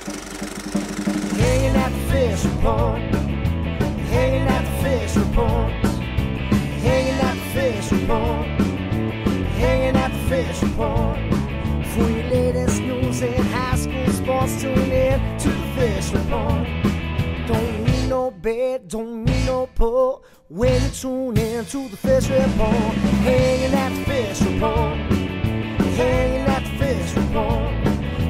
Hanging at the fishing pond, hanging at the fishing pond, hanging at the fishing pond, hanging at the fishing pond. For your latest news and high school sports, tune in to the fishing pond. Don't need no bed, don't need no pole when you tune in to the fishing pond. Hanging at the fishing pond, hanging at the fishing pond.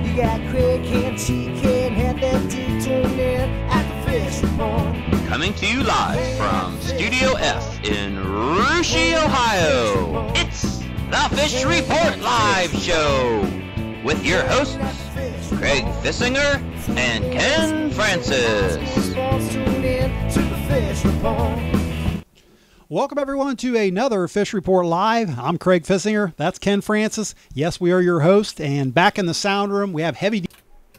You got Craig and TK and Head that D tuned in at the fishing pond. Coming to you live from Studio F in Russia, Ohio. It's the Fish Report Live Show with your hosts, Craig Fissinger and Ken Francis. Welcome everyone to another Fish Report Live. I'm Craig Fissinger. That's Ken Francis. Yes, we are your host. And back in the sound room, we have Heavy D,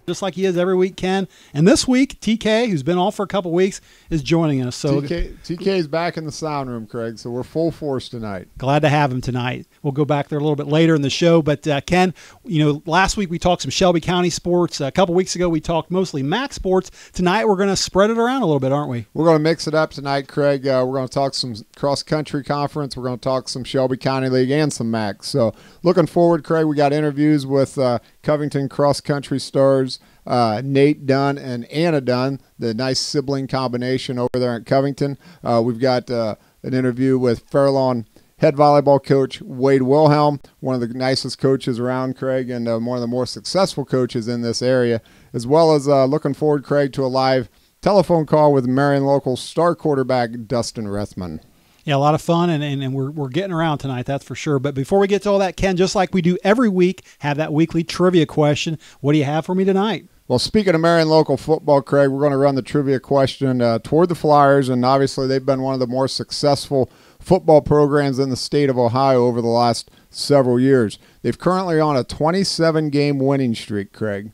just like he is every week, Ken. And this week, TK, who's been off for a couple weeks, is joining us. So TK is back in the sound room, Craig. So we're full force tonight. Glad to have him tonight. We'll go back there a little bit later in the show. But Ken, last week we talked some Shelby County sports. A couple weeks ago we talked mostly MAC sports. Tonight we're going to spread it around a little bit, aren't we? We're going to mix it up tonight, Craig. We're going to talk some cross-country conference. We're going to talk some Shelby County League and some MAC. So looking forward, Craig. We got interviews with Covington cross-country stars, Nate Dunn and Anna Dunn, the nice sibling combination over there at Covington. We've got an interview with Fairlawn head volleyball coach Wade Wilhelm, one of the nicest coaches around, Craig, and one of the more successful coaches in this area, as well as looking forward, Craig, to a live telephone call with Marion Local star quarterback Dustin Rethman. Yeah, a lot of fun, and we're getting around tonight, that's for sure. But before we get to all that, Ken, just like we do every week, have that weekly trivia question. What do you have for me tonight? Well, speaking of Marion Local football, Craig, we're going to run the trivia question toward the Flyers, and obviously they've been one of the more successful football programs in the state of Ohio over the last several years. They've currently on a 27-game winning streak, Craig.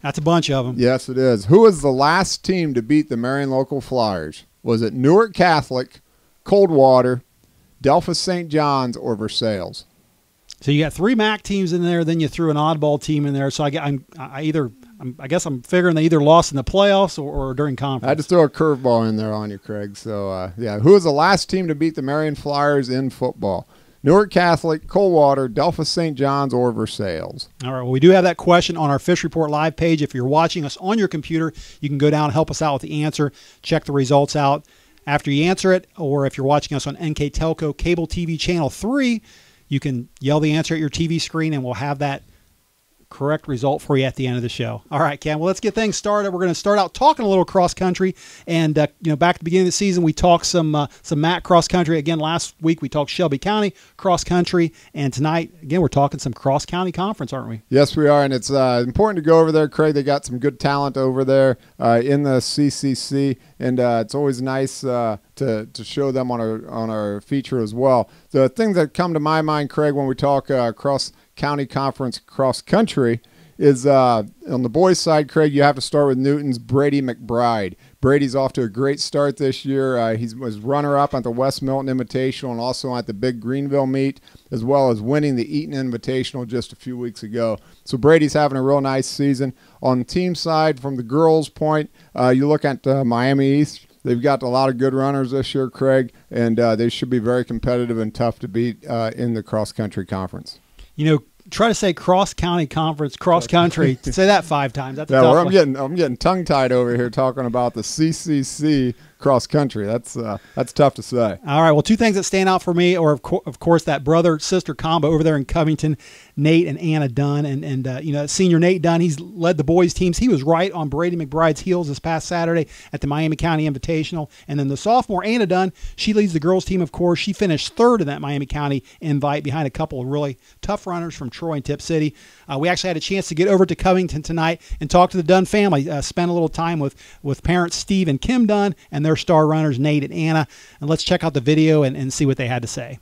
That's a bunch of them. Yes, it is. Who was the last team to beat the Marion Local Flyers? Was it Newark Catholic, Coldwater, Delphus St. John's, or Versailles? So you got three MAC teams in there, then you threw an oddball team in there. So I guess I'm figuring they either lost in the playoffs or during conference. I had to throw a curveball in there on you, Craig. So, yeah, who was the last team to beat the Marion Flyers in football? Newark Catholic, Coldwater, Delphus St. John's, or Versailles? All right, well, we do have that question on our Fish Report Live page. If you're watching us on your computer, you can go down and help us out with the answer, check the results out after you answer it, or if you're watching us on NK Telco Cable TV Channel 3, you can yell the answer at your TV screen, and we'll have that correct result for you at the end of the show. All right, Cam, well, let's get things started. We're going to start out talking a little cross country. And, back at the beginning of the season, we talked some MAC cross country. Again, last week we talked Shelby County cross country. And tonight, again, we're talking some cross county conference, aren't we? Yes, we are. And it's important to go over there, Craig. They got some good talent over there in the CCC. And it's always nice to show them on our feature as well. The things that come to my mind, Craig, when we talk cross county conference cross country is on the boys side, Craig, you have to start with Newton's Brady McBride. Brady's off to a great start this year. He was runner-up at the West Milton Invitational and also at the Big Greenville meet, as well as winning the Eaton Invitational just a few weeks ago. So Brady's having a real nice season. On the team side, from the girls' point, you look at Miami East. They've got a lot of good runners this year, Craig, and they should be very competitive and tough to beat in the cross-country conference. Try to say cross-county conference, cross-country. Say that 5 times. That's a tough one. I'm getting tongue-tied over here talking about the CCC cross-country. That's tough to say. All right, well, 2 things that stand out for me are, of course, that brother-sister combo over there in Covington, Nate and Anna Dunn. And senior Nate Dunn, he's led the boys' teams. He was right on Brady McBride's heels this past Saturday at the Miami County Invitational. And then the sophomore, Anna Dunn, she leads the girls' team, of course. She finished 3rd in that Miami County invite behind a couple of really tough runners from Troy and Tip City. We actually had a chance to get over to Covington tonight and talk to the Dunn family, spend a little time with parents Steve and Kim Dunn and their star runners, Nate and Anna. And let's check out the video and see what they had to say.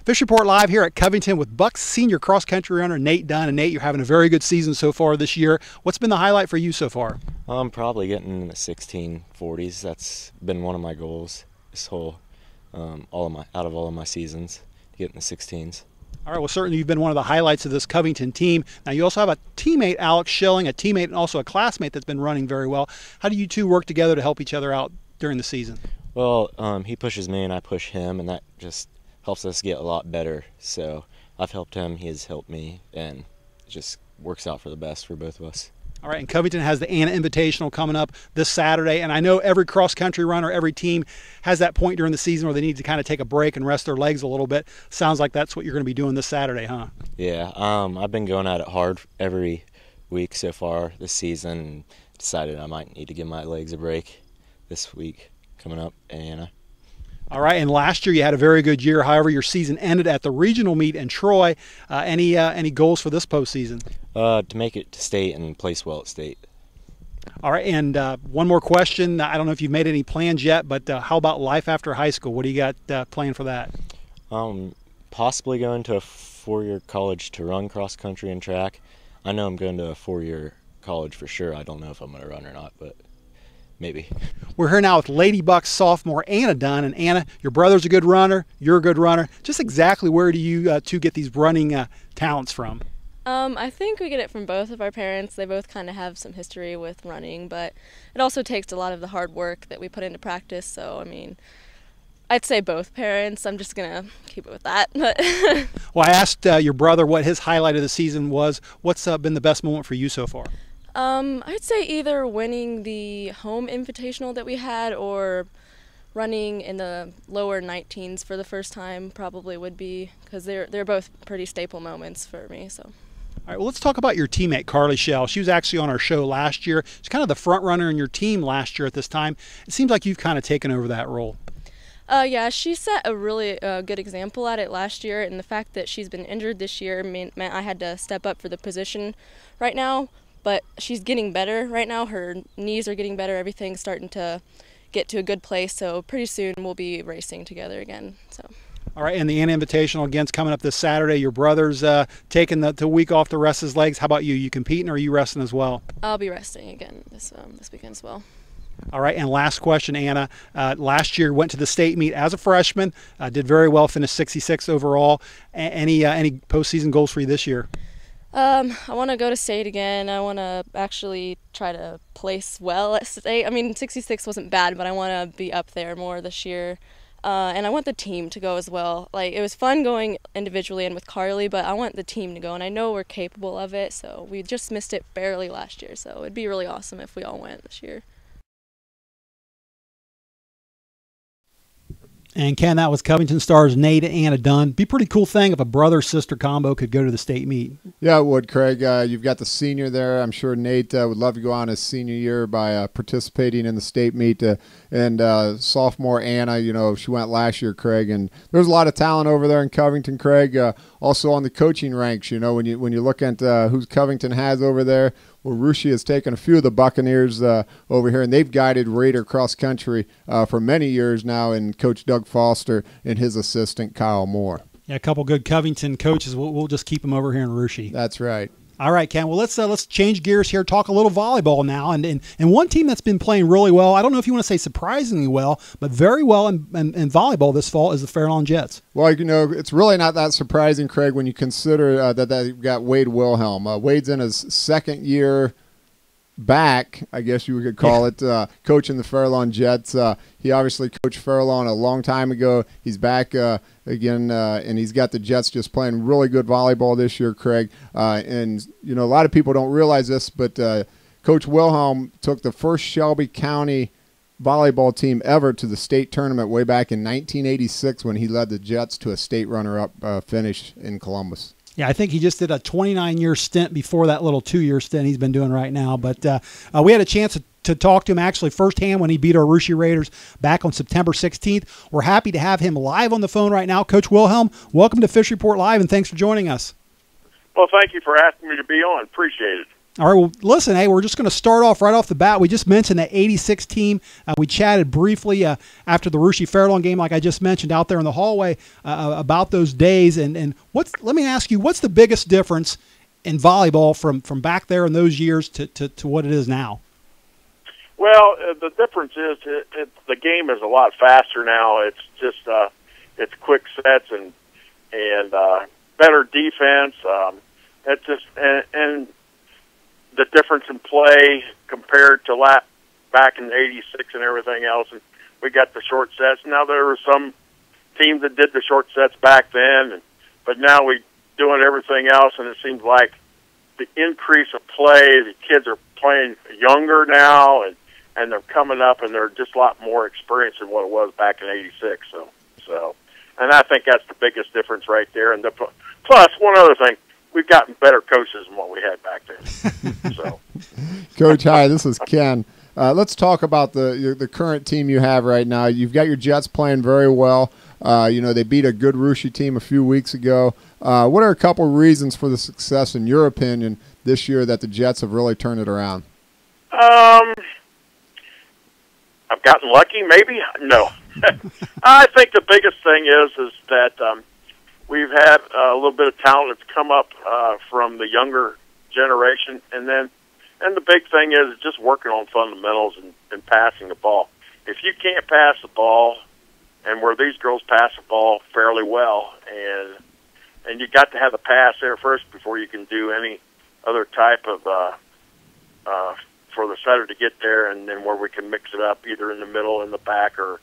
Fish Report Live here at Covington with Bucks senior cross-country runner Nate Dunn. And Nate, you're having a very good season so far this year. What's been the highlight for you so far? I'm probably getting in the 1640s. That's been one of my goals this whole out of all of my seasons, to get in the 16s. All right, well, certainly you've been one of the highlights of this Covington team. Now, you also have a teammate, Alex Schilling, a teammate and also a classmate that's been running very well. How do you two work together to help each other out during the season? Well, he pushes me and I push him, and that just helps us get a lot better. So I've helped him, he has helped me, and it just works out for the best for both of us. All right, and Covington has the Anna Invitational coming up this Saturday, and I know every cross-country runner, every team has that point during the season where they need to kind of take a break and rest their legs a little bit. Sounds like that's what you're going to be doing this Saturday, huh? Yeah, I've been going at it hard every week so far this season, and decided I might need to give my legs a break this week coming up in Anna. All right, and last year you had a very good year. However, your season ended at the regional meet in Troy. Any goals for this postseason? To make it to state and place well at state. All right, and one more question. I don't know if you've made any plans yet, but how about life after high school? What do you got planned for that? Possibly going to a four-year college to run cross country and track. I know I'm going to a four-year college for sure. I don't know if I'm going to run or not, but maybe. We're here now with Lady Bucks sophomore Anna Dunn. And Anna, your brother's a good runner. You're a good runner. Just exactly where do you two get these running talents from? I think we get it from both of our parents. They both kind of have some history with running, but it also takes a lot of the hard work that we put into practice. So, I mean, I'd say both parents. I'm just going to keep it with that. Well, I asked your brother what his highlight of the season was. What's been the best moment for you so far? I'd say either winning the home invitational that we had or running in the lower 19s for the first time probably would be, because they're both pretty staple moments for me. So. All right, well, let's talk about your teammate, Carly Shell. She was actually on our show last year. She's kind of the front runner in your team last year at this time. It seems like you've kind of taken over that role. Yeah, she set a really good example at it last year, and the fact that she's been injured this year meant I had to step up for the position right now, but she's getting better right now. Her knees are getting better. Everything's starting to get to a good place, so pretty soon we'll be racing together again. So. All right, and the Anna Invitational again's coming up this Saturday. Your brother's taking the week off to rest his legs. How about you? You competing or are you resting as well? I'll be resting again this weekend as well. All right, and last question, Anna. Last year went to the state meet as a freshman, did very well, finished 66 overall. Any postseason goals for you this year? I want to go to state again. I want to actually try to place well at state. I mean, 66 wasn't bad, but I want to be up there more this year. And I want the team to go as well. Like, it was fun going individually and with Carly, but I want the team to go, and I know we're capable of it. So we just missed it barely last year, so it'd be really awesome if we all went this year. And Ken, that was Covington Stars Nate Anna Dunn. Be a pretty cool thing if a brother-sister combo could go to the state meet. Yeah, it would, Craig. You've got the senior there. I'm sure Nate would love to go on his senior year by participating in the state meet. And sophomore Anna, you know, she went last year, Craig. And there's a lot of talent over there in Covington, Craig. Also on the coaching ranks, you know, when you look at who Covington has over there. Well, Russia has taken a few of the Buccaneers over here, and they've guided Raider cross country for many years now, and Coach Doug Foster and his assistant Kyle Moore. Yeah, a couple good Covington coaches. We'll just keep them over here in Russia. That's right. All right, Ken. Well, let's change gears here. Talk a little volleyball now, and one team that's been playing really well. I don't know if you want to say surprisingly well, but very well in volleyball this fall is the Fairlawn Jets. Well, you know, it's really not that surprising, Craig, when you consider that they've got Wade Wilhelm. Wade's in his second year back, I guess you could call it, coaching the Fairlawn Jets. He obviously coached Fairlawn a long time ago. He's back again, and he's got the Jets just playing really good volleyball this year, Craig. And, you know, a lot of people don't realize this, but Coach Wilhelm took the first Shelby County volleyball team ever to the state tournament way back in 1986 when he led the Jets to a state runner-up finish in Columbus. Yeah, I think he just did a 29-year stint before that little 2-year stint he's been doing right now. But we had a chance to talk to him actually firsthand when he beat our Russia Raiders back on September 16th. We're happy to have him live on the phone right now. Coach Wilhelm, welcome to Fish Report Live, and thanks for joining us. Well, thank you for asking me to be on. Appreciate it. All right, well, listen, hey, we're just going to start off right off the bat. We just mentioned that 86 team. We chatted briefly after the Russia Fairlawn game, like I just mentioned, out there in the hallway about those days. And let me ask you, what's the biggest difference in volleyball from back there in those years to what it is now? Well, the difference is the game is a lot faster now. It's just it's quick sets and better defense. It's just and the difference in play compared to back in '86 and everything else. And we got the short sets. Now there were some teams that did the short sets back then, but now we doing everything else, and it seems like the increase of play, the kids are playing younger now, and they're coming up, and they're just a lot more experienced than what it was back in '86. So, and I think that's the biggest difference right there. And plus, one other thing, we've gotten better coaches than what we had back then. So, Coach, hi, this is Ken. Let's talk about the current team you have right now. You've got your Jets playing very well. They beat a good Russia team a few weeks ago. What are a couple reasons for the success, in your opinion, this year that the Jets have really turned it around? I've gotten lucky, maybe? No. I think the biggest thing is that we've had a little bit of talent that's come up from the younger generation, and the big thing is just working on fundamentals and passing the ball. If you can't pass the ball, and where these girls pass the ball fairly well, and you got to have the pass there first before you can do any other type of for the setter to get there, and then where we can mix it up either in the middle, in the back, or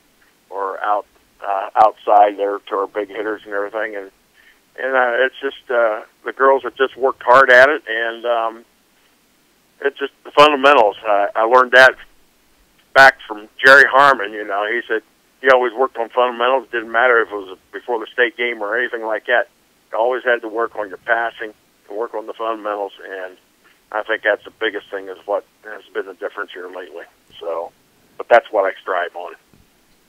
outside there to our big hitters and everything. And it's just the girls have just worked hard at it, and it's just the fundamentals. I learned that back from Jerry Harmon. He said he always worked on fundamentals. It didn't matter if it was before the state game or anything like that. You always had to work on your passing and work on the fundamentals, and I think that's the biggest thing is what has been the difference here lately. So, but that's what I strive on.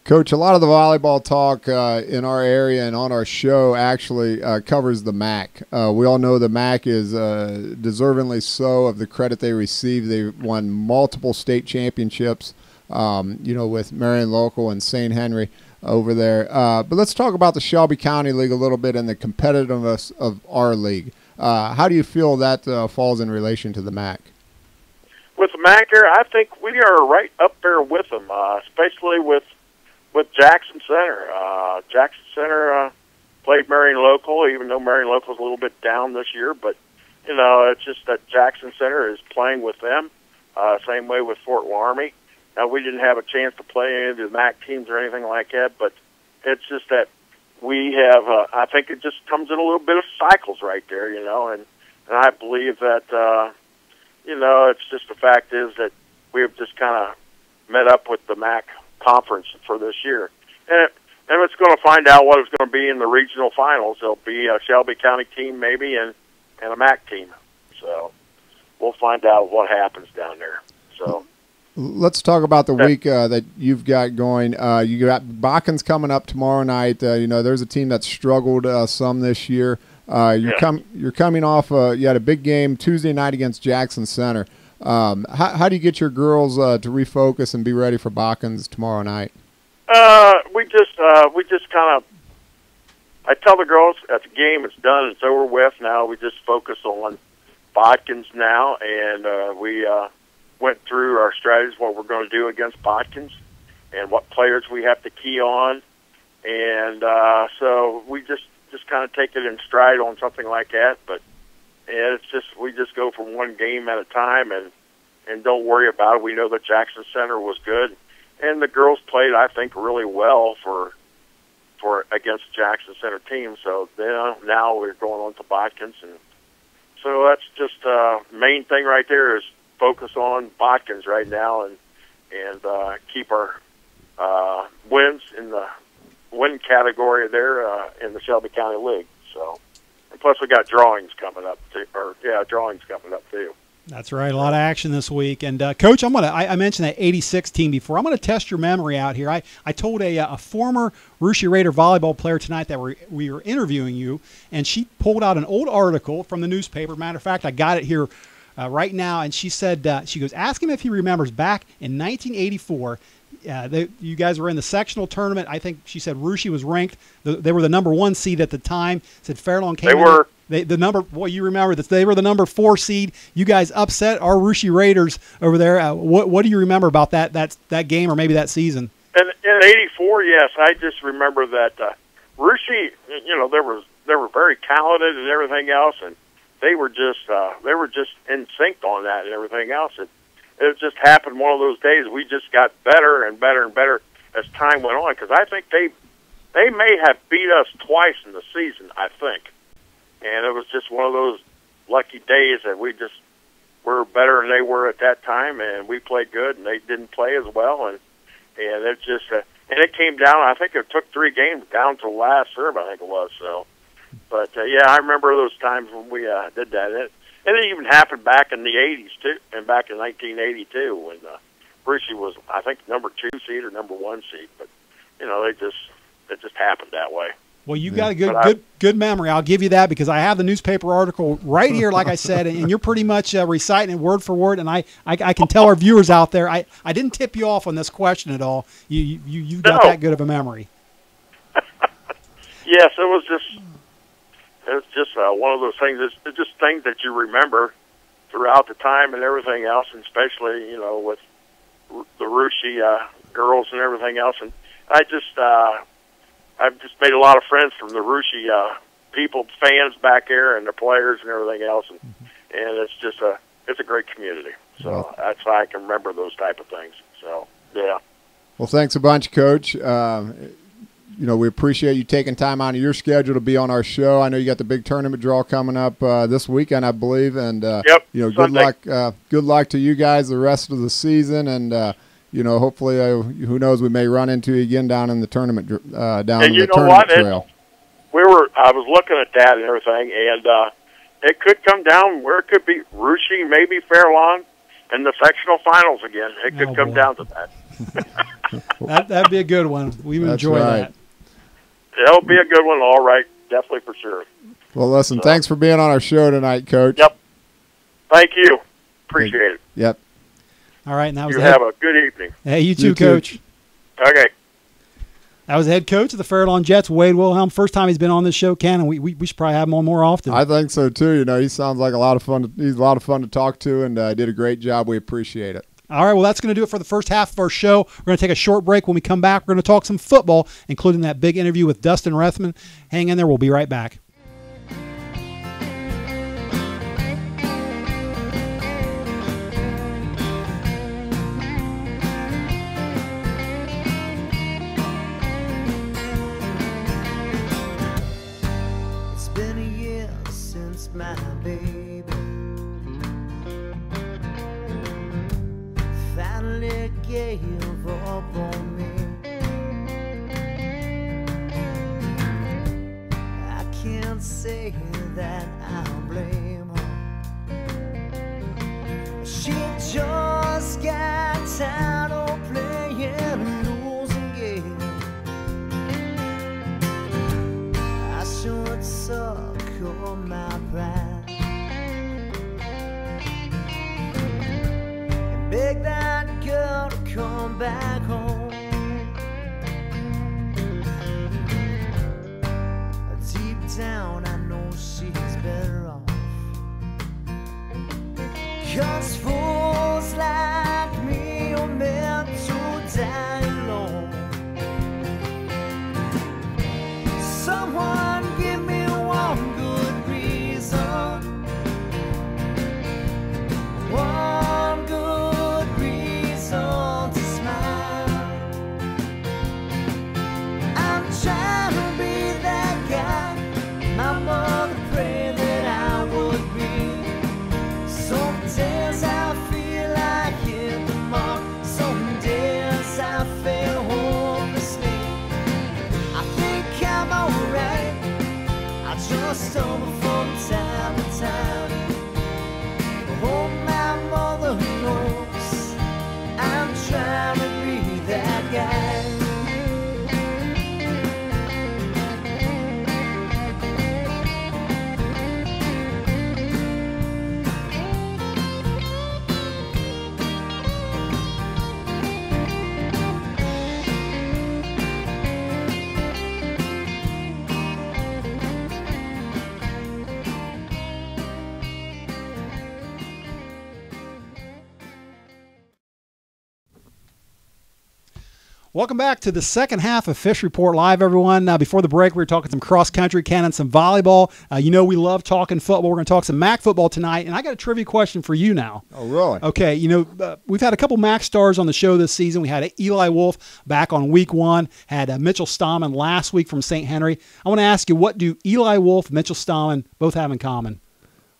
Coach, a lot of the volleyball talk in our area and on our show actually covers the MAC. We all know the MAC is deservingly so of the credit they receive. They've won multiple state championships, with Marion Local and St. Henry over there. But let's talk about the Shelby County League a little bit and the competitiveness of our league. How do you feel that falls in relation to the MAC? With the MAC here, I think we are right up there with them, especially with Jackson Center. Jackson Center played Marion Local, even though Marion Local is a little bit down this year. But, it's just that Jackson Center is playing with them. Same way with Fort Laramie. Now, we didn't have a chance to play any of the MAC teams or anything like that, but it's just that we have, I think it just comes in a little bit of cycles right there, and I believe that, it's just the fact is that we have just kind of met up with the MAC conference for this year. And it's going to find out what it's going to be in the regional finals. There'll be a Shelby County team maybe and a MAC team. So we'll find out what happens down there. So let's talk about the week that you've got going. You got Botkins coming up tomorrow night. There's a team that struggled some this year. You're coming off. You had a big game Tuesday night against Jackson Center. How do you get your girls to refocus and be ready for Botkins tomorrow night? We just kind of. I tell the girls at the game it's done, it's over with. Now we just focus on Botkins now, and we went through our strategies, what we're going to do against Botkins, and what players we have to key on, and so we just kind of take it in stride on something like that. But it's just we just go from one game at a time, and don't worry about it. We know that Jackson Center was good, and the girls played, I think, really well for against Jackson Center team. So now we're going on to Botkins, and so that's just main thing right there is focus on Botkins right now, and keep our wins in the win category there in the Shelby County League. So, and plus we got drawings coming up too. That's right. A lot of action this week. And, Coach, I mentioned that 86 team before. I'm going to test your memory out here. I told a former Russia Raider volleyball player tonight that we were interviewing you, and she pulled out an old article from the newspaper. Matter of fact, I got it here right now, and she said, she goes, ask him if he remembers back in 1984, you guys were in the sectional tournament. I think she said Russia was ranked. They were the #1 seed at the time. Said Fairlawn came. They were. You remember that they were the #4 seed. You guys upset our Russia Raiders over there. What do you remember about that game or maybe that season? In '84, yes, I just remember that Russia. There was were very talented and everything else, and they were just in sync on that and everything else. It just happened one of those days. We just got better and better and better as time went on, because I think they may have beat us twice in the season, I think. And it was just one of those lucky days that we just were better than they were at that time, and we played good, and they didn't play as well, and it just and it came down. I think it took 3 games down to the last serve, I think it was. So, but yeah, I remember those times when we did that. And it even happened back in the '80s too, and back in 1982 when Brucey was, I think, number 2 seed or number 1 seed. But you know, it just happened that way. Well, you got a good memory. I'll give you that, because I have the newspaper article right here, like I said, and you're pretty much reciting it word for word. And I can tell our viewers out there, I didn't tip you off on this question at all. You've got that good of a memory. Yes, it was just one of those things. It's just things that you remember throughout the time and everything else, and especially, you know, with the Russia girls and everything else. And I've just made a lot of friends from the Russia people, fans back there, and the players and everything else, and it's a great community. So that's how I can remember those type of things. So yeah. Well, thanks a bunch, Coach. You know, we appreciate you taking time out of your schedule to be on our show. I know you got the big tournament draw coming up this weekend, I believe, and yep, you know, Sunday. good luck to you guys the rest of the season, and you know, hopefully, who knows, we may run into you again down in the tournament trail. I was looking at that and everything, and it could come down where it could be Russia, maybe Fairlawn, in the sectional finals again. It could come down to that. That'd be a good one. We would enjoy that. It'll be a good one, all right, definitely for sure. Well, listen, thanks for being on our show tonight, Coach. Yep. Thank you. Appreciate it. Yep. All right, and that was have a good evening. Hey, you too, Coach. Okay. That was the head coach of the Fairlawn Jets, Wade Wilhelm. First time he's been on this show, Ken, and we should probably have him on more often. I think so too. You know, he sounds like a lot of fun. He's a lot of fun to talk to, and did a great job. We appreciate it. All right, well, that's going to do it for the first half of our show. We're going to take a short break. When we come back, we're going to talk some football, including that big interview with Dustin Rethman. Hang in there. We'll be right back. It's been a year since my baby finally gave up on me. I can't say that I blame her. She just got tired of playing a losing game. I should suck on my pride and beg that girl to come back home. Deep down I know she's better off, 'cause fools like me are meant to die alone. Someone give me one good reason, one good reason to smile. Welcome back to the second half of Fish Report Live, everyone. Before the break, we were talking some cross-country, Ken, and some volleyball. You know we love talking football. We're going to talk some MAC football tonight, and I got a trivia question for you now. Oh, really? Okay, we've had a couple MAC stars on the show this season. We had Eli Wolf back on week 1, had Mitchell Stallman last week from St. Henry. I want to ask you, what do Eli Wolf, Mitchell Stallman both have in common?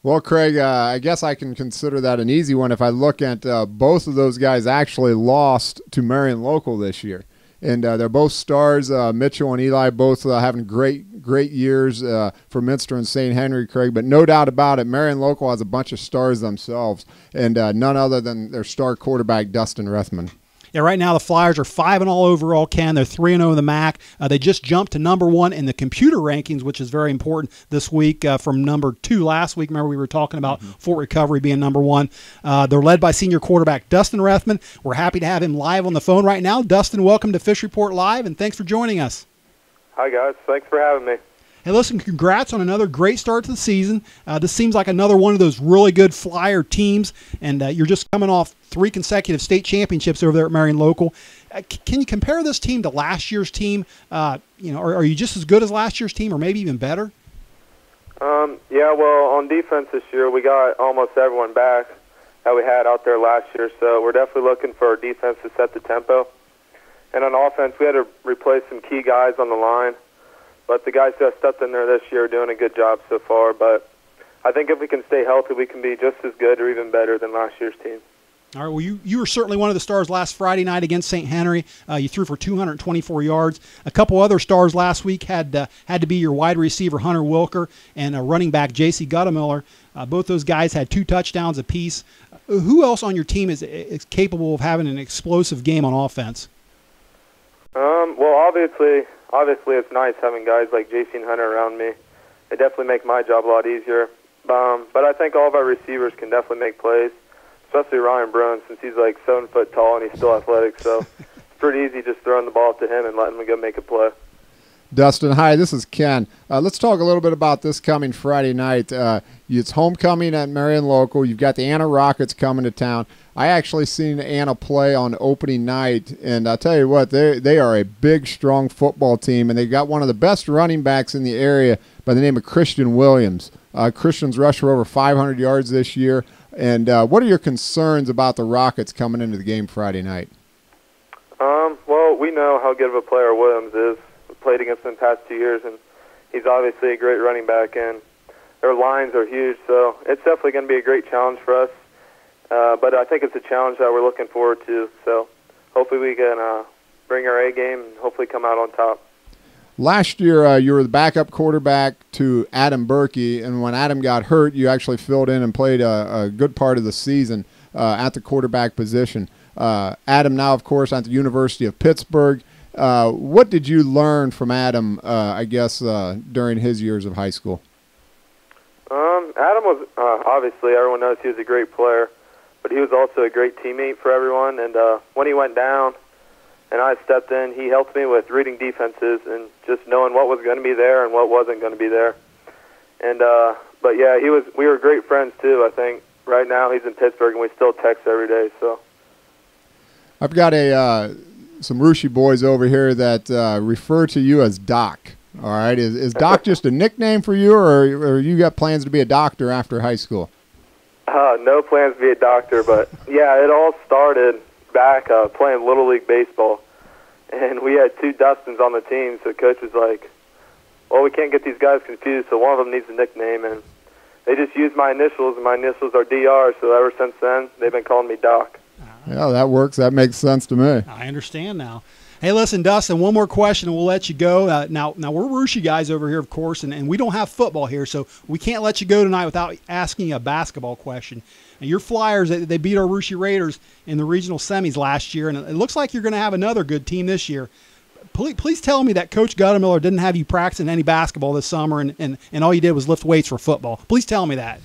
Well, Craig, I guess I can consider that an easy one if I look at both of those guys actually lost to Marion Local this year. And they're both stars. Mitchell and Eli both having great years for Minster and St. Henry, Craig. But no doubt about it, Marion Local has a bunch of stars themselves, and none other than their star quarterback, Dustin Rethman. Yeah, right now the Flyers are 5-0 overall, Ken. They're 3-0 in the MAC. They just jumped to number 1 in the computer rankings, which is very important this week from number 2 last week. Remember we were talking about Fort Recovery being number 1. They're led by senior quarterback Dustin Rethman. We're happy to have him live on the phone right now. Dustin, welcome to Fish Report Live, and thanks for joining us. Hi, guys. Thanks for having me. Hey, listen, congrats on another great start to the season. This seems like another one of those really good Flyer teams, and you're just coming off 3 consecutive state championships over there at Marion Local. Can you compare this team to last year's team? Are you just as good as last year's team, or maybe even better? Yeah, well, on defense this year, we got almost everyone back that we had out there last year, so we're definitely looking for our defense to set the tempo. And on offense, we had to replace some key guys on the line. But the guys that stepped in there this year are doing a good job so far. But I think if we can stay healthy, we can be just as good or even better than last year's team. All right, well, you were certainly one of the stars last Friday night against St. Henry. You threw for 224 yards. A couple other stars last week had to be your wide receiver, Hunter Wilker, and running back, J.C. Guttemiller. Both those guys had 2 touchdowns apiece. Who else on your team is capable of having an explosive game on offense? Well, obviously it's nice having guys like J.C. and Hunter around me. They definitely make my job a lot easier. But I think all of our receivers can definitely make plays, especially Ryan Brown, since he's like 7 foot tall and he's still athletic. So it's pretty easy just throwing the ball to him and letting him go make a play. Dustin, hi, this is Ken. Let's talk a little bit about this coming Friday night. It's homecoming at Marion Local. You've got the Anna Rockets coming to town. I actually seen Anna play on opening night, and I'll tell you what, they are a big, strong football team, and they got one of the best running backs in the area by the name of Christian Williams. Christian's rushed for over 500 yards this year. And what are your concerns about the Rockets coming into the game Friday night? Well, we know how good of a player Williams is. We played against him the past 2 years, and he's obviously a great running back, and their lines are huge, so it's definitely going to be a great challenge for us. But I think it's a challenge that we're looking forward to, so hopefully we can bring our A game and hopefully come out on top. Last year, you were the backup quarterback to Adam Berkey, and when Adam got hurt, you actually filled in and played a good part of the season at the quarterback position. Adam now, of course, at the University of Pittsburgh. What did you learn from Adam, during his years of high school? Adam was, obviously, everyone knows he was a great player, but he was also a great teammate for everyone, and when he went down and I stepped in, he helped me with reading defenses and just knowing what was going to be there and what wasn't going to be there. And but yeah, we were great friends too. I think right now he's in Pittsburgh and we still text every day. So I've got some Rushy boys over here that refer to you as Doc. All right, is Doc just a nickname for you, or you got plans to be a doctor after high school? No plans to be a doctor, but yeah, it all started back playing Little League Baseball. And we had 2 Dustins on the team, so Coach was like, well, we can't get these guys confused, so one of them needs a nickname. And they just used my initials, and my initials are DR, so ever since then, they've been calling me Doc. Yeah, that works. That makes sense to me. I understand now. Hey, listen, Dustin, one more question and we'll let you go. Now we're Rushy guys over here, of course, and we don't have football here, so we can't let you go tonight without asking you a basketball question. And your Flyers, they beat our Rushy Raiders in the regional semis last year, and it looks like you're going to have another good team this year. Please tell me that Coach Guttemiller didn't have you practicing any basketball this summer and all you did was lift weights for football. Please tell me that.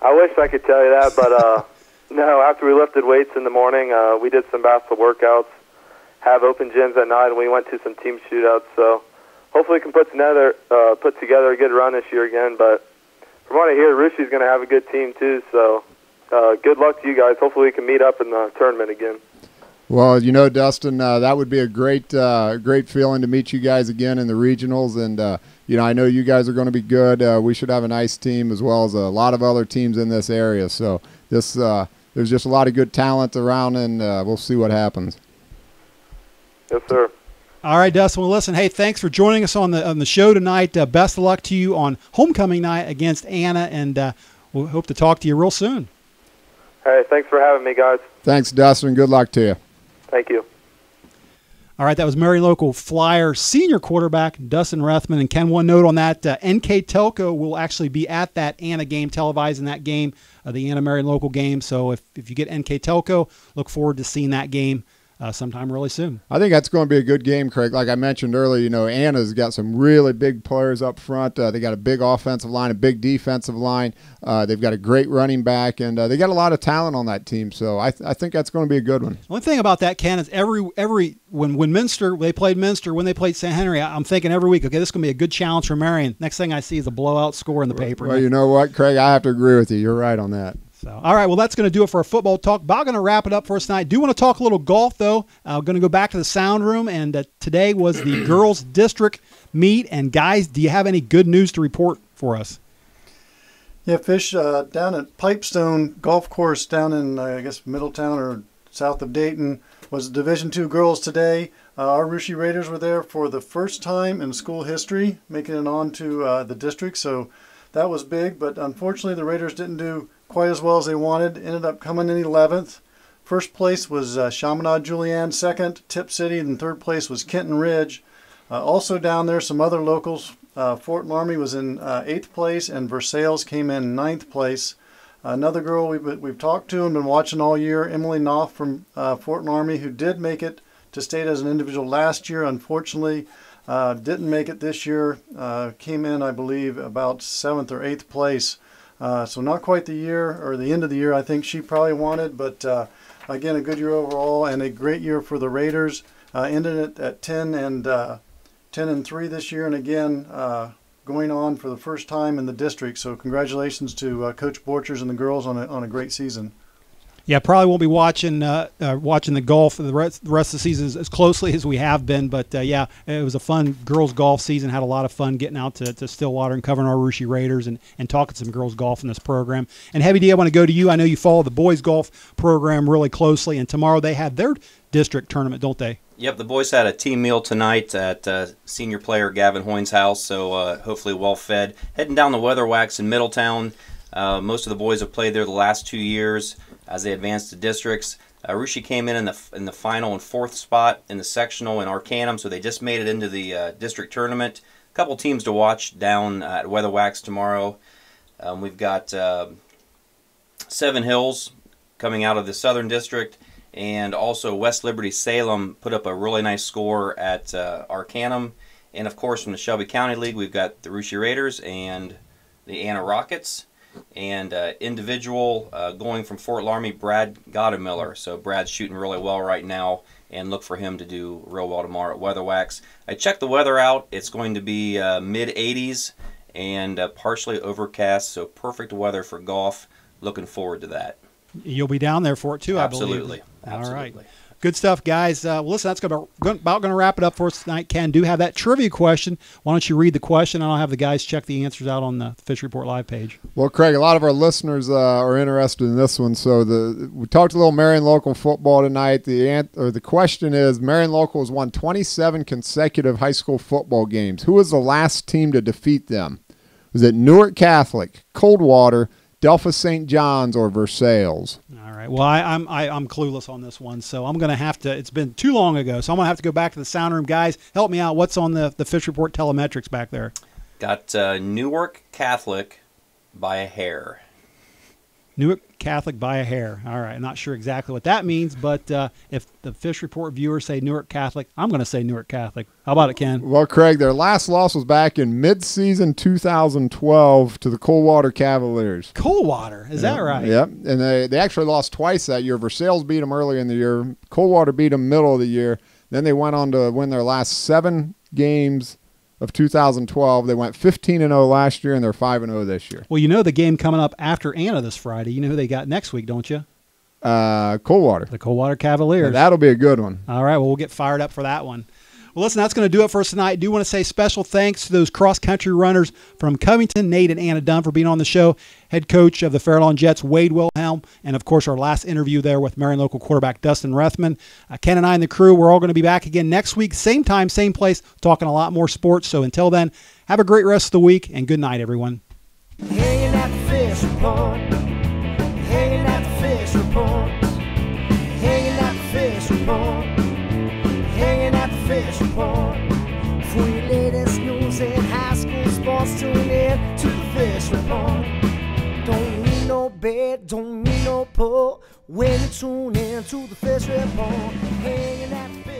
I wish I could tell you that, but no, after we lifted weights in the morning, we did some basketball workouts, have open gyms at night, and we went to some team shootouts. So hopefully we can put together a good run this year again. But from what I hear, Rushy's going to have a good team too. So good luck to you guys. Hopefully we can meet up in the tournament again. Well, Dustin, that would be a great feeling to meet you guys again in the regionals. And, I know you guys are going to be good. We should have a nice team as well as a lot of other teams in this area. So there's just a lot of good talent around, and we'll see what happens. Yes, sir. All right, Dustin. Well, listen, hey, thanks for joining us on the show tonight. Best of luck to you on homecoming night against Anna, and we'll hope to talk to you real soon. Hey, thanks for having me, guys. Thanks, Dustin. Good luck to you. Thank you. All right, that was Marion Local Flyer senior quarterback Dustin Rethman. And Ken, one note on that, NK Telco will actually be at that Anna game, televising that game, the Anna Marion Local game. So if you get NK Telco, look forward to seeing that game sometime really soon. I think that's going to be a good game, Craig. Like I mentioned earlier, Anna's got some really big players up front. They got a big offensive line, a big defensive line. They've got a great running back, and they got a lot of talent on that team. So I think that's going to be a good one. One thing about that, Ken, is when Minster, they played Minster, when they played St. Henry, I'm thinking every week, okay, this is going to be a good challenge for Marion. Next thing I see is a blowout score in the paper. Well, you know what, Craig? I have to agree with you. You're right on that. So, all right, well, that's going to do it for our football talk. About going to wrap it up for us tonight. Do want to talk a little golf, though. Going to go back to the sound room, and today was the girls' district meet. And, guys, do you have any good news to report for us? Yeah, Fish, down at Pipestone Golf Course down in, I guess, Middletown or south of Dayton was Division II girls today. Our Russia Raiders were there for the first time in school history, making it on to the district. So that was big, but unfortunately the Raiders didn't do quite as well as they wanted. Ended up coming in 11th. First place was Chaminade Julienne, second Tip City, and third place was Kenton Ridge. Also down there, some other locals. Fort Laramie was in 8th place, and Versailles came in 9th place. Another girl we've talked to and been watching all year, Emily Knopf from Fort Laramie, who did make it to state as an individual last year. Unfortunately, didn't make it this year. Came in, I believe, about 7th or 8th place. So not quite the year or the end of the year I think she probably wanted, but again, a good year overall and a great year for the Raiders. Ended it at 10-3 this year, and again going on for the first time in the district. So congratulations to Coach Borchers and the girls on a great season. Yeah, probably won't be watching the golf the rest of the season as closely as we have been. But, yeah, it was a fun girls' golf season. Had a lot of fun getting out to Stillwater and covering our Russia Raiders and talking some girls' golf in this program. And, Heavy D, I want to go to you. I know you follow the boys' golf program really closely. And tomorrow they have their district tournament, don't they? Yep, the boys had a team meal tonight at senior player Gavin Hoyne's house, so hopefully well-fed. Heading down the Weather Wax in Middletown. Most of the boys have played there the last 2 years as they advanced to districts. Russia came in the final and 4th spot in the sectional in Arcanum, so they just made it into the district tournament. A couple teams to watch down at Weather Wax tomorrow. We've got Seven Hills coming out of the Southern District, and also West Liberty Salem put up a really nice score at Arcanum. And of course from the Shelby County League we've got the Russia Raiders and the Anna Rockets. And individual going from Fort Laramie, Brad Gottemiller. So Brad's shooting really well right now, and look for him to do real well tomorrow at Weather Wax. I checked the weather out. It's going to be mid-80s and partially overcast, so perfect weather for golf. Looking forward to that. You'll be down there for it too, Absolutely. I believe. Absolutely. All right. Good stuff, guys. Listen, that's about going to wrap it up for us tonight. Ken, do have that trivia question. Why don't you read the question, and I'll have the guys check the answers out on the Fish Report Live page. Well, Craig, a lot of our listeners are interested in this one. So we talked a little Marion Local football tonight. The question is, Marion Local has won 27 consecutive high school football games. Who was the last team to defeat them? Was it Newark Catholic, Coldwater, Delphus St. John's, or Versailles? All right. Well, I'm clueless on this one, so I'm going to have to. It's been too long ago, so I'm going to have to go back to the sound room. Guys, help me out. What's on the Fish Report telemetrics back there? Got Newark Catholic by a hair. Newark Catholic by a hair. All right. I'm not sure exactly what that means, but if the Fish Report viewers say Newark Catholic, I'm going to say Newark Catholic. How about it, Ken? Well, Craig, their last loss was back in mid-season 2012 to the Coldwater Cavaliers. Coldwater, is that right? Yep, and they actually lost twice that year. Versailles beat them earlier in the year. Coldwater beat them middle of the year. Then they went on to win their last 7 games of 2012. They went 15-0 last year, and they're 5-0 this year. Well, you know the game coming up after Anna this Friday. You know who they got next week, don't you? Coldwater. The Coldwater Cavaliers. That'll be a good one. All right, well, we'll get fired up for that one. Well, listen, that's going to do it for us tonight. I do want to say special thanks to those cross-country runners from Covington, Nate and Anna Dunn, for being on the show, head coach of the Fairlawn Jets, Wade Wilhelm, and, of course, our last interview there with Marion Local quarterback Dustin Rethman. Ken and I and the crew, we're all going to be back again next week, same time, same place, talking a lot more sports. So until then, have a great rest of the week, and good night, everyone. Hanging at the fishing pond, hanging at the fishing pond, hanging at the fishing pond, hanging at the fishing pond. For your latest news and high school sports, tune in to the fishing pond. Don't need no bed, don't need no pole when you tune in to the fishing pond, hanging at the fishing pond.